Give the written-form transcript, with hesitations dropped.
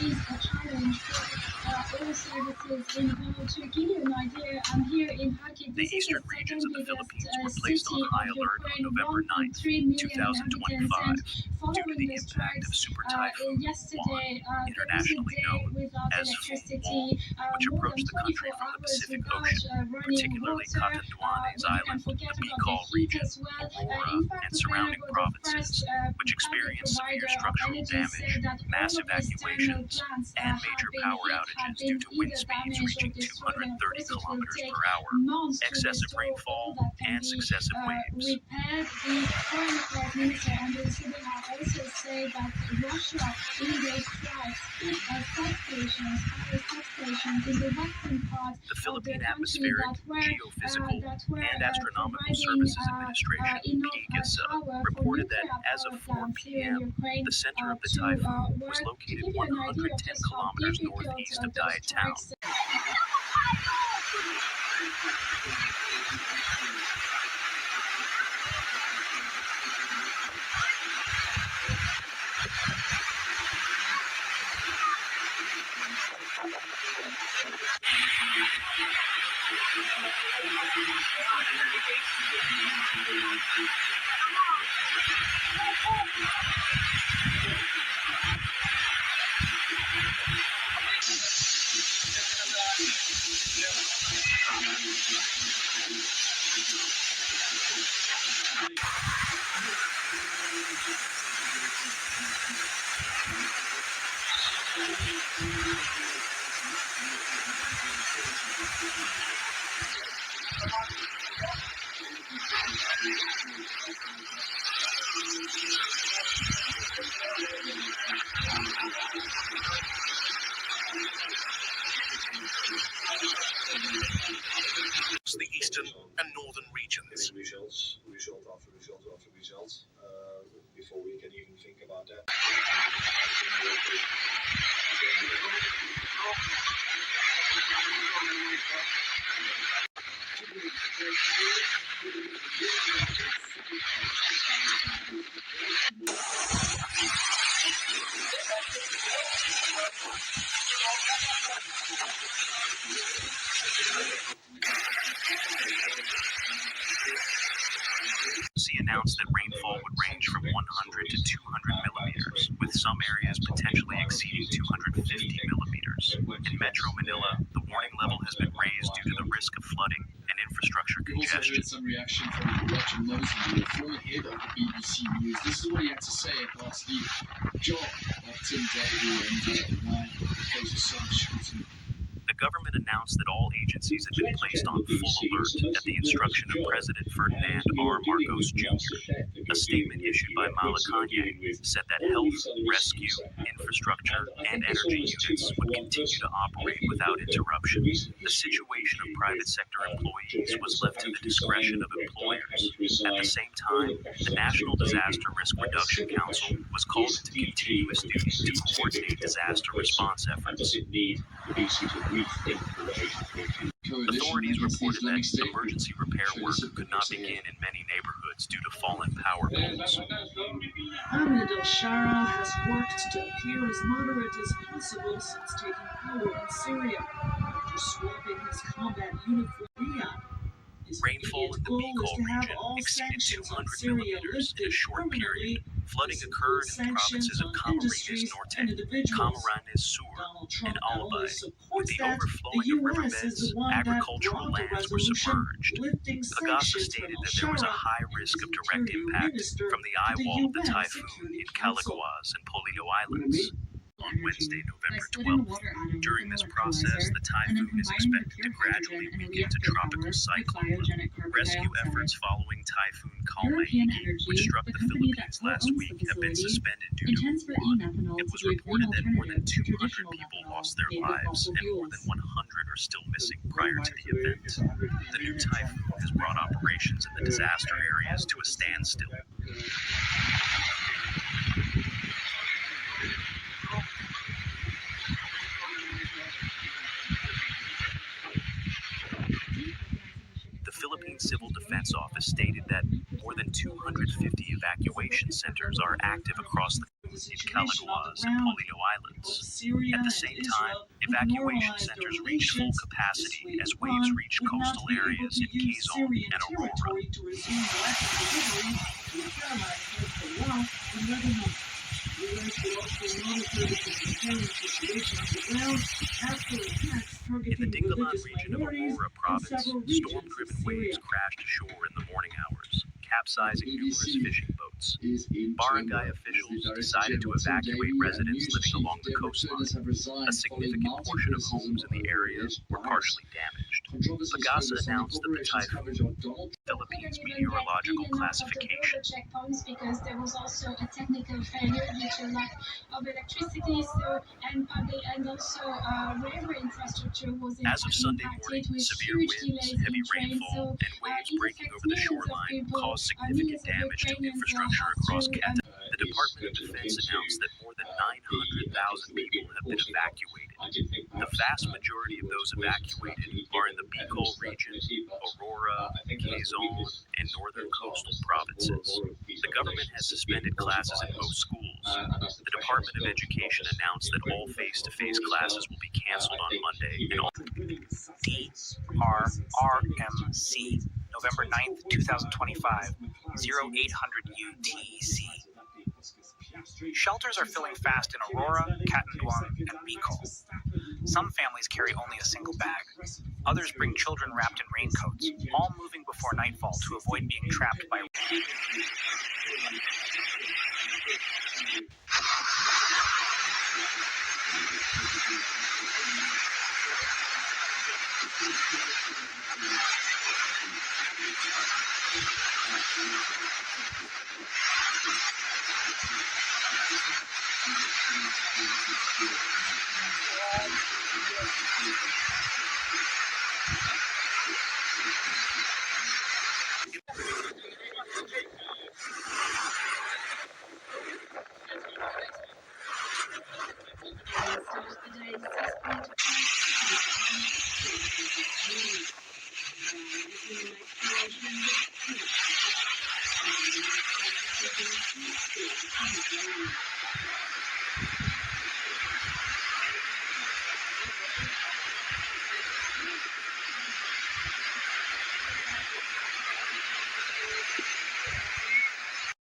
is a challenge for all services involved. To give you an idea, I'm here in Khamegie. The eastern regions of the Philippines were placed on high alert on November 9, 2025, due to the impact of Super Typhoon Nwan, internationally known as Fung Nwan, which approached the country from the Pacific Ocean, particularly Catanduanes Island, the Bicol region, Aurora, and surrounding provinces, which experienced severe structural damage, mass evacuations, and major power outages due to wind speeds reaching 230 kilometers per hour, excessive rainfall, and successive waves. The foreign affairs minister Andrew also said that Russia engaged strikes at substations in the western part The Philippine Atmospheric, Geophysical, and Astronomical Services Administration, PGISA, reported that as of 4 p.m., the center of the typhoon was located 110 kilometers northeast of Diet Town. The eastern and northern regions. Result after result, before we can even think about that. Announced that rainfall would range from 100 to 200 millimeters, with some areas potentially exceeding 250 millimeters. In Metro Manila, the warning level has been raised due to the risk of flooding and infrastructure congestion. Also heard some reaction from Roger Mosley, the former head of the BBC News. This is what he had to say about the job of Tim Davey and why it faces so much scrutiny. The government announced that all agencies had been placed on full alert at the instruction of President Ferdinand R. Marcos Jr. A statement issued by Malacanang said that health, rescue, infrastructure, and energy units would continue to operate without interruption. The situation of private sector employees was left to the discretion of employers. At the same time, the National Disaster Risk Reduction Council was called into continuous duty to coordinate disaster response efforts. Authorities reported that emergency repair work could not begin in many neighborhoods due to fallen power poles. Ahmed al-Shara has worked to appear as moderate as possible since taking power in Syria. After swapping his combat unit for Riyadh, his rainfall in the Bicol region exceeded 200 millimeters in a short period. Flooding occurred in the provinces of Camarines Norte, Camarines Sur, and Albay. With the overflowing of riverbeds, agricultural lands were submerged. Agasa stated that there was a high risk of direct impact from the eye wall of the typhoon in Calaguas and Polillo Islands. On Wednesday, November 12th. During this process, the typhoon is expected to gradually weaken to tropical cyclone. Rescue efforts following Typhoon Khamegie, which struck the Philippines last week, have been suspended due to Nwan. It was reported that more than 200 people lost their lives and more than 100 are still missing prior to the event. The new typhoon has brought operations in the disaster areas to a standstill. Philippine Civil Defense Office stated that more than 250 evacuation centers are active across the the in situation on Calaguas the and ground. Polillo Both Islands. Syria At the and same Israel time, have evacuation normalized their centers reached full relations. capacity This as week, waves Iran reached would not coastal be able areas to in use Quezon Syrian and Aurora. territory to resume weapon delivery to Paramount Hezbollah in Lebanon. The U.S. will also monitor the humanitarian situation on the ground after attacks In the targeting Dingalan religious region of minorities Aurora in province, several regions of storm-driven Syria. waves crashed ashore in the morning hours, capsizing numerous fishing boats. Is in Barangay turmoil. officials As Director decided to General Tim evacuate Davey and residents News living Chief along the Deborah coastline. Turners have resigned A following significant mounting portion of criticism homes in the over area alleged were bias. partially damaged. Controversies Pagasa focus on the announced that the corporation's typhoon, coverage of Donald Couldn't Philippines even get meteorological in and out of the classification, border checkpoints because there was also a technical failure due to lack of electricity. So and public and also railway infrastructure was as of Sunday morning, impacted with severe huge winds, delays heavy in trains. rainfall, So and waves it breaking affects over the millions of shoreline people. caused significant Millions of damage to Ukrainians infrastructure have across to. Qatar. The Department of Defense announced that more than 900,000 people have been evacuated. The vast majority of those evacuated are in the Bicol region, Aurora, Quezon, and northern coastal provinces. The government has suspended classes in most schools. The Department of Education announced that all face-to-face classes will be canceled on Monday and all DRRMC, November 9th, 2025, 0800 UTC. Shelters are filling fast in Aurora, Katmanduan, and Bicol. Some families carry only a single bag. Others bring children wrapped in raincoats, all moving before nightfall to avoid being trapped by